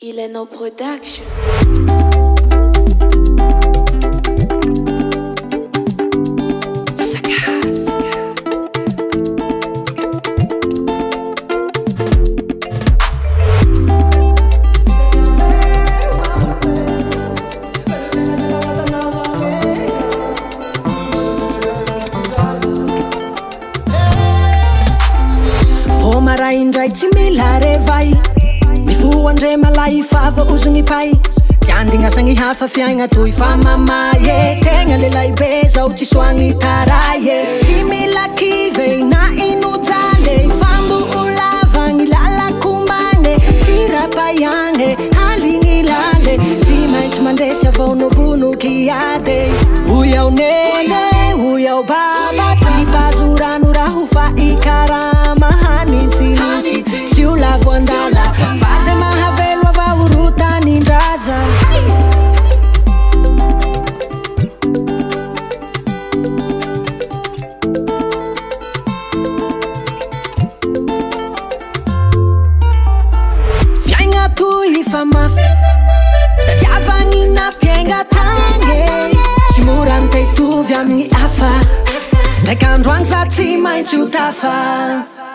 Il est no production. Indray tsy mila revay mifoandre malay fava ozogny pay tsy andignasan'ny hafa fiaigna toy fa mamaye tegna lelay be zao tsy soagny karaye tsy mila kive na inojaly fambo olavagny lalakombane tirapaiagny haligny lale tsy maintsy mandresy avao novonoky ade uyao nene uyao baba tsy pazorano raho fa ikarama si ulavo andala fase mahavelo avaurutanindraza fiaigna toy fa mafy tadiavagny na piaigna tagny tsy mora antaitovy amin'ny hafa ndraiky androany za tsy maintsy ho tafa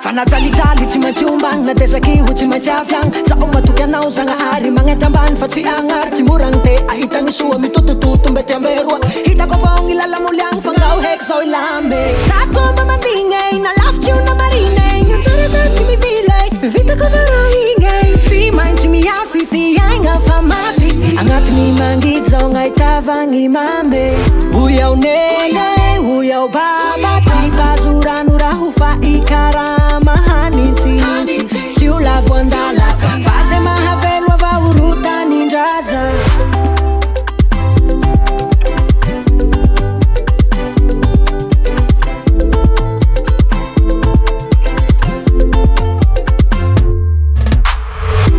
fanajalijaly tsy maintsy ombagna dezaky ho tsy maintsy aviagna zaho matoky anao zagnahary magnety ambany fa tsy agnary tsy moragny te ahitagny soa mitotototo mbety amberoa hitako avao gny lalamoliagny fa ngao heky zao ilame satomba mandigney na lafitsy io na marigney antsara za tsy mivile vitako varahigny tsy maintsy miafy fiaigna fa mafy agnatin'ny mangidy zao gnahitavagny mame uyao nene uyao baba tsy pazorano raho fa ikarama hanintsy tsy olavo andala fase mahavelo avaurutanindraza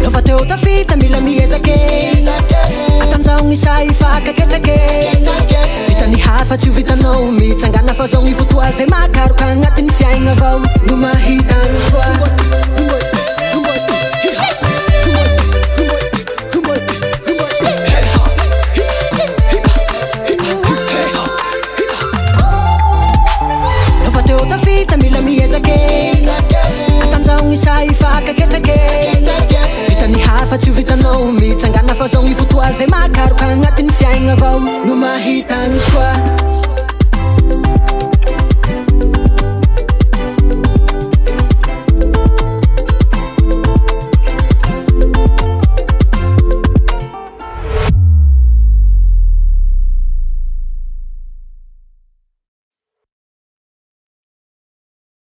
lova teo tafita mila miezake atanjao gny say fakaketrake vitany hafa tsy vitanao mitsangana fa zao gny fotoa zay makaroka agnatin'ny fiaigna avao no mahita ny soa lova teo tafita mila miezake atanjao gny say fakaketrake vitany hafa tsy vitanao mitsangana fa zao gny fotoa zay makaroka agnatin'ny fiaigna avao no mahita ny soa